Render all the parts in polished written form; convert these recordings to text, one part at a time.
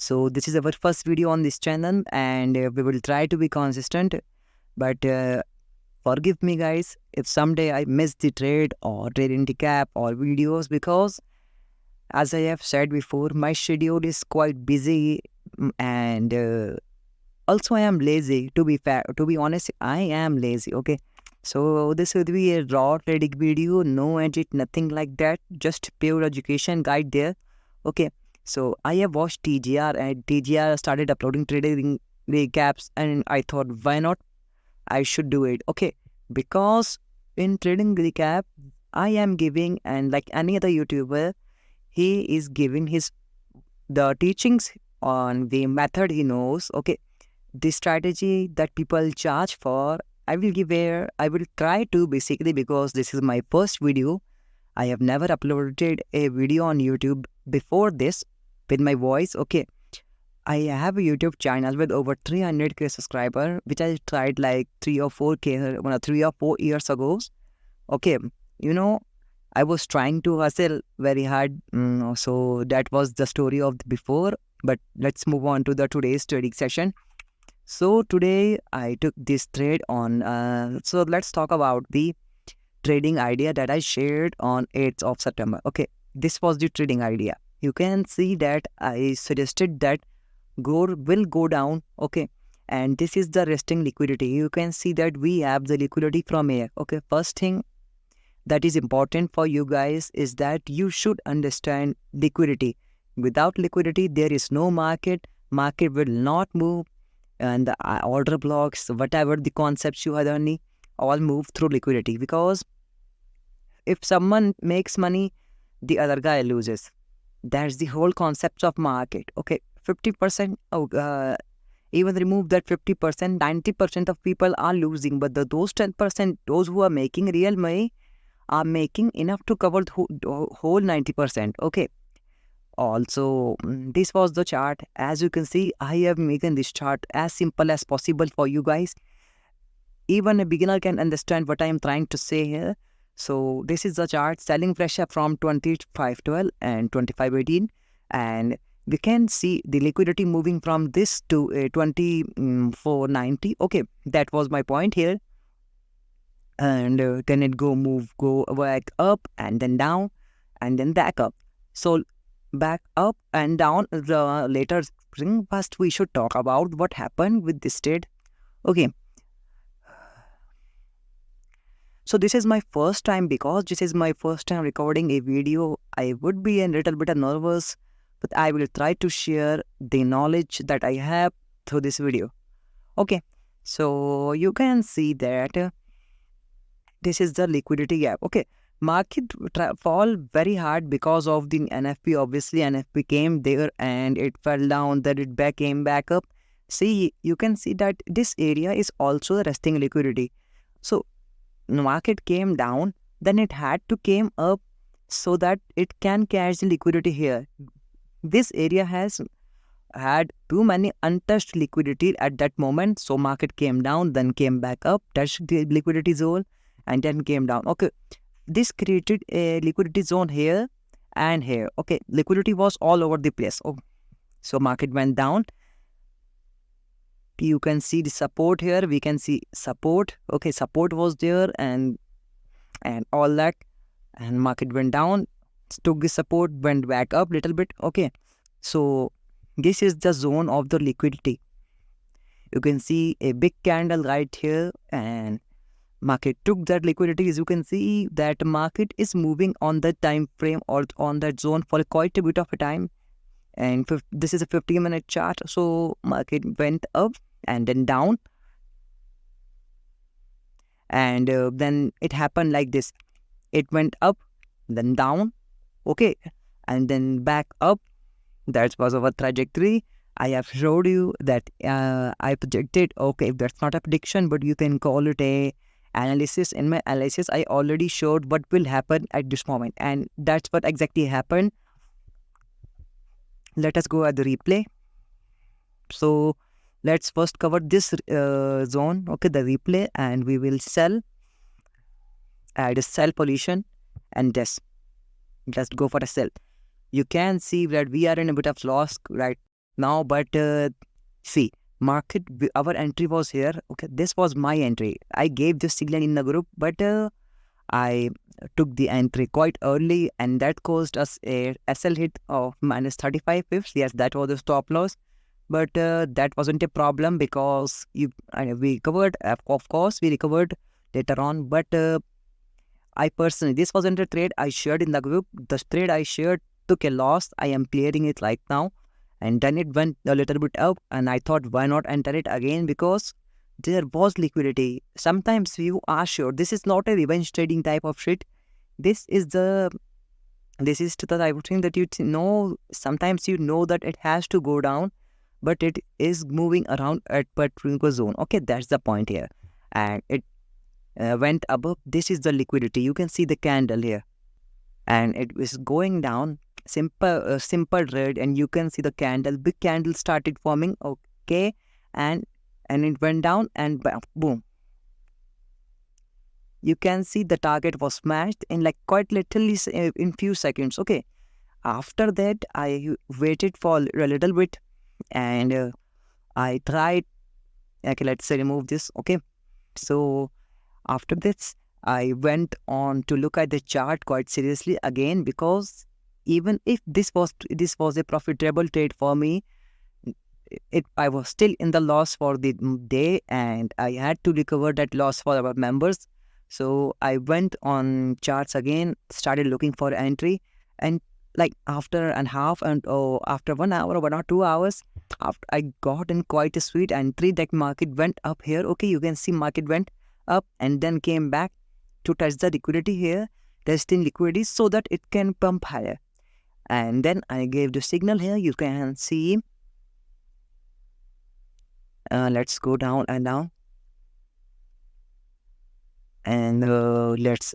So this is our first video on this channel, and we will try to be consistent. But forgive me, guys, if someday I miss the trade or trade recap or videos, because as I have said before, my schedule is quite busy, and also I am lazy. To be fair, to be honest, I am lazy. Okay, so this will be a raw trading video, no edit, nothing like that, just pure education guide there. Okay, so I have watched TGR, and TGR started uploading trading recaps, and I thought, why not? I should do it. Okay, because in trading recap, I am giving, and like any other YouTuber, he is giving the teachings on the method he knows. Okay, the strategy that people charge for, I will try to, basically, because this is my first video. I have never uploaded a video on YouTube before this with my voice. Okay, I have a YouTube channel with over 300k subscriber, which I tried like 3 or 4 years ago. Okay, you know, I was trying to hustle very hard. So that was the story of the before. But let's move on to the today's trading session. So today I took this trade on. So let's talk about the trading idea that I shared on 8th of September. Okay, this was the trading idea. You can see that I suggested that gold will go down. Okay, and this is the resting liquidity. You can see that we have the liquidity from here. Okay, first thing that is important for you guys is that you should understand liquidity. Without liquidity, there is no market. Market will not move, and the order blocks, whatever the concepts you are learning, all move through liquidity. Because if someone makes money, the other guy loses. That's the whole concept of market. Okay, 50%. Even remove that 50%, 90% of people are losing, but those 10%, those who are making real money, are making enough to cover the whole 90%. Okay. Also, this was the chart. As you can see, I have made this chart as simple as possible for you guys. Even a beginner can understand what I am trying to say here. So this is the chart, selling pressure from 2512 and 2518, and we can see the liquidity moving from this to 2490. Okay, that was my point here. And then it go back up and then down and then back up. So back up and down the later spring. First we should talk about what happened with this trade. Okay, so this is my first time. Because this is my first time recording a video, I would be a little bit nervous, but I will try to share the knowledge that I have through this video. Okay, so you can see that this is the liquidity gap. Okay, market fall very hard because of the NFP. Obviously, NFP came there and it fell down, then it came back up. See, you can see that this area is also resting liquidity. So market came down, then it had to came up so that it can catch the liquidity here. This area has had too many untouched liquidity at that moment, so market came down, then came back up, touched the liquidity zone, and then came down. Okay, this created a liquidity zone here and here. Okay, liquidity was all over the place. Oh, so market went down. You can see the support here. We can see support. Okay, support was there and all that, and market went down, took the support, went back up little bit. Okay, so this is the zone of the liquidity. You can see a big candle right here, and market took that liquidity. As you can see that market is moving on the time frame or on that zone for quite a bit of a time, and this is a 15-minute chart. So market went up and then down, and then it happened like this. It went up, then down, okay, and then back up. That was our trajectory. I have showed you that I projected. Okay, that's not a prediction, but you can call it a analysis. In my analysis, I already showed what will happen at this moment, and that's what exactly happened. Let us go at the replay. So let's first cover this zone, okay, the replay, and we will add a sell position, and just go for a sell. You can see that we are in a bit of loss right now. But see, our entry was here. Okay, this was my entry. I gave this signal in the group, but I took the entry quite early, and that caused us a SL hit of minus 35 pips. Yes, that was the stop loss, but that wasn't a problem because we recovered. Of course, we recovered later on, but I personally, this wasn't a trade I shared in the group. The trade I shared took a loss. I am clearing it right now. And then it went a little bit up, and I thought, why not enter it again? Because there was liquidity. Sometimes you are sure this is not a revenge trading type of shit. This is to the type of thing that know. Sometimes you know that it has to go down, but it is moving around at particular zone. Okay, that's the point here, and it went above. This is the liquidity. You can see the candle here, and it was going down. Simple red, and you can see the candle. Big candle started forming. Okay, and it went down, and boom. You can see the target was smashed in like quite literally in few seconds. Okay, after that I waited for a little bit, and I tried. Okay, let's say remove this. Okay, so after this, I went on to look at the chart quite seriously again, because even if this was a profitable trade for me, I was still in the loss for the day, and I had to recover that loss for our members. So I went on charts again, started looking for entry, and like after and half and after 1 hour, 1 or 2 hours, after I got in quite a sweet entry, that market went up here. Okay, you can see market went up and then came back to touch the liquidity here, testing liquidity so that it can pump higher. And then I gave the signal here. You can see. Let's go down and down. And let's.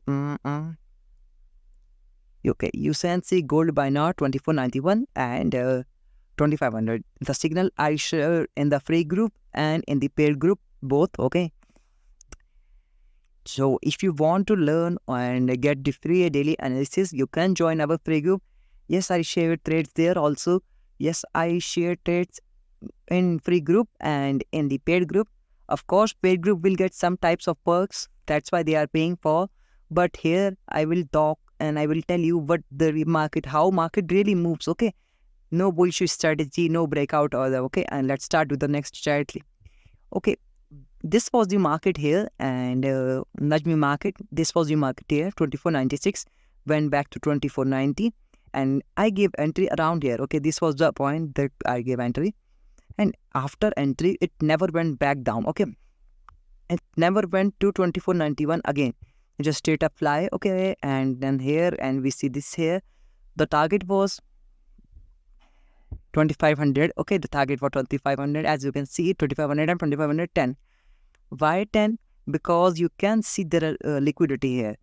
Okay, you can see gold by now 2491 and 2500. The signal I share in the free group and in the paid group both. Okay. So if you want to learn and get the free daily analysis, you can join our free group. Yes, I share trades there also. Yes, I share trades in free group and in the paid group. Of course, paid group will get some types of perks. That's why they are paying for. But here I will talk and I will tell you what the market, how market really moves. Okay, no bullshit strategy, no breakout order. Okay, and let's start with the next strategy. Okay, this was the market here, and Najmi market. This was the market here, 2496, went back to 2490, and I gave entry around here. Okay, this was the point that I gave entry, and after entry, it never went back down. Okay, it never went to 2491 again. It just straight up fly. Okay, and then here, and we see this here. The target was 2500. Okay, the target for 2500, as you can see, 2500 and 2510. Why 10? Because you can see there are liquidity here.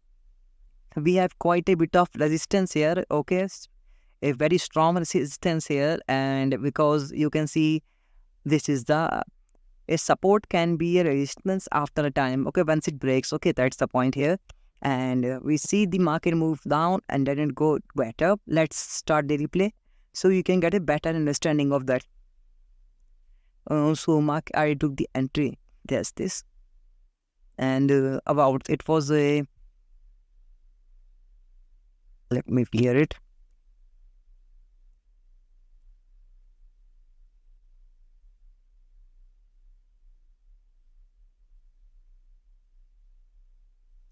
We have quite a bit of resistance here. Okay, a very strong resistance here, and because you can see this is a support can be a resistance after a time. Okay, once it breaks. Okay, that's the point here, and we see the market move down and then it go back up. Let's start the replay so you can get a better understanding of that. So I took the entry. There's this, and about it was a. Let me clear it.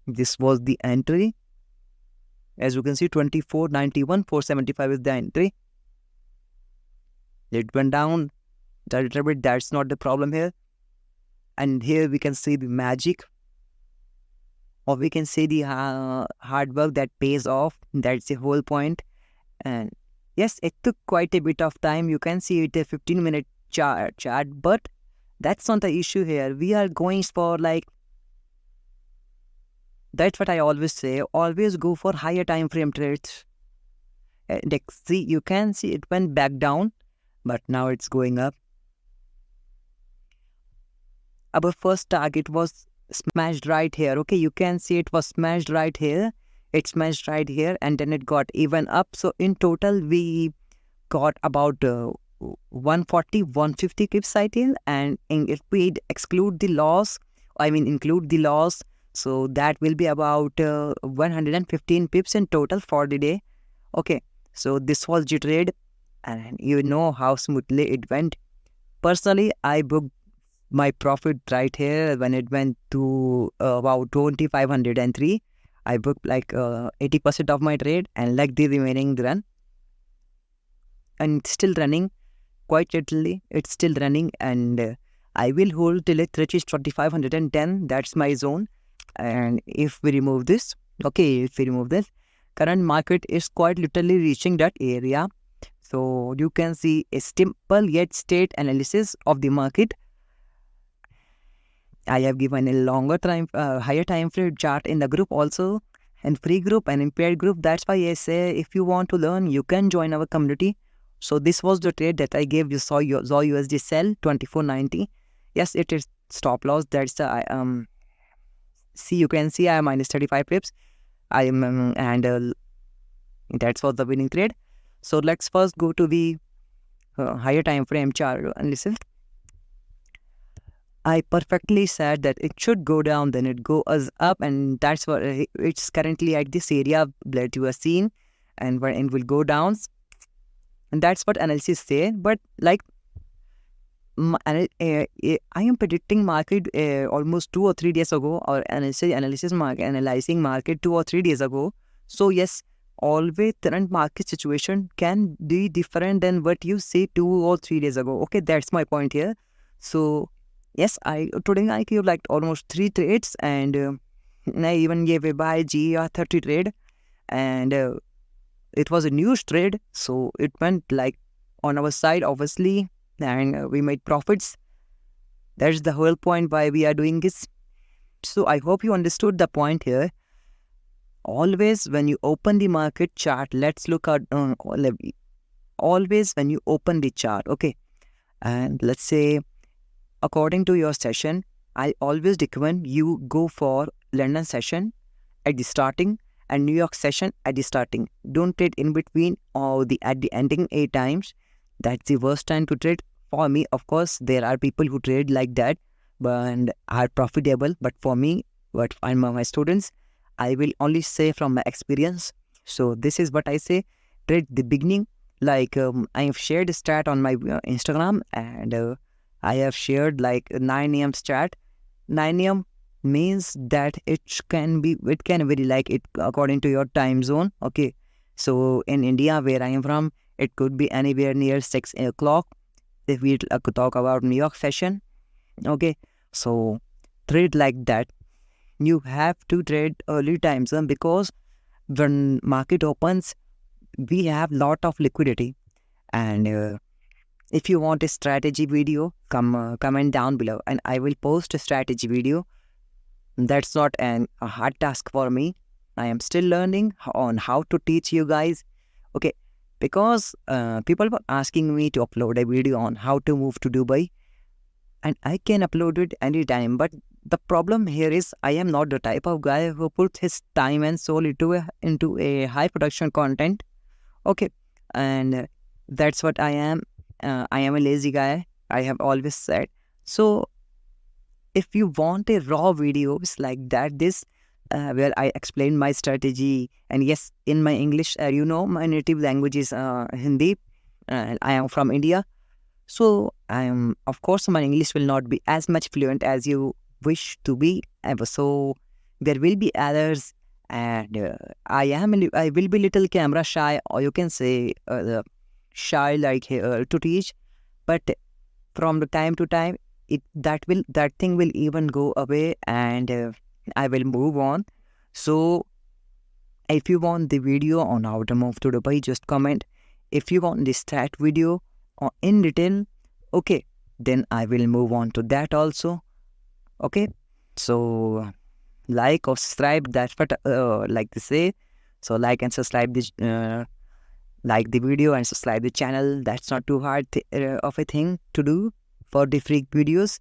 This was the entry. As you can see, 2491, 475 is the entry. It went down a little bit. That's not the problem here. And here we can see the magic, or we can see the hard work that pays off. That's the whole point. And yes, it took quite a bit of time. You can see it a 15-minute chart, but that's not the issue here. We are going for like, that's what I always say. Always go for higher time frame trades. See, you can see it went back down, but now it's going up. Our first target was smashed right here. Okay, you can see it was smashed right here. It smashed right here, and then it got even up. So in total, we got about 140 150 pips I think, and if we exclude the loss, I mean include the loss, so that will be about 115 pips in total for the day. Okay, so this was the trade, and you know how smoothly it went. Personally, I booked my profit right here when it went to about 2503. I booked like 80% of my trade and like the remaining run, and it's still running quite literally. It's still running, and I will hold till it reaches 2510. That's my zone. And if we remove this, okay, if we remove this, current market is quite literally reaching that area. So you can see a simple yet straight analysis of the market. I have given a longer time, higher time frame chart in the group also, and free group and impaired group. That's why I say if you want to learn, you can join our community. So this was the trade that I gave. You saw your ZOI USD sell 2490. Yes, it is stop loss. That's the see, you can see I am minus 35 pips. I am and that's was the winning trade. So let's first go to the higher time frame chart and listen. I perfectly said that it should go down, then it goes up, and that's what it's currently at this area that you are seeing, and when it will go down, and that's what analysis say. But like I am predicting market almost 2 or 3 days ago, or analyzing market 2 or 3 days ago. So yes, always current market situation can be different than what you see 2 or 3 days ago. Okay, that's my point here. So yes, today I gave like almost 3 trades, and I even gave a buy GR30 trade, and it was a news trade, so it went like on our side obviously, and we made profits. That's the whole point why we are doing this. So I hope you understood the point here. Always when you open the market chart, let's look at always when you open the chart, okay, and let's say according to your session, I always recommend you go for London session at the starting and New York session at the starting. Don't trade in between or at the ending 8 times. That's the worst time to trade. For me, of course, there are people who trade like that and are profitable. But for me, what I'm my students, I will only say from my experience. So this is what I say. Trade the beginning. Like I have shared a stat on my Instagram, and I have shared like 9 a.m. stat. 9 a.m. means that it can vary like it according to your time zone. Okay. So in India, where I am from, it could be anywhere near 6 o'clock. If we talk about New York session, okay. So trade like that. You have to trade early time zone because when market opens, we have lot of liquidity, and if you want a strategy video, comment down below, and I will post a strategy video. That's not a hard task for me. I am still learning on how to teach you guys. Okay, because people were asking me to upload a video on how to move to Dubai, and I can upload it anytime. But the problem here is I am not the type of guy who puts his time and soul into a high production content. Okay, and that's what I am. I am a lazy guy. I have always said. So if you want a raw videos like that, this where I explain my strategy, and yes, in my English, my native language is Hindi, and I am from India. So of course, my English will not be as much fluent as you wish to be. So there will be others, and I will be little camera shy, or you can say shy like to teach. But from the time to time, that thing will even go away, and I will move on. So if you want the video on how to move to Dubai, just comment. If you want the stat video in detail, okay, then I will move on to that also. Okay, so like or subscribe, that's what like to say. So like and subscribe this like the video and subscribe the channel. That's not too hard of a thing to do for the free videos.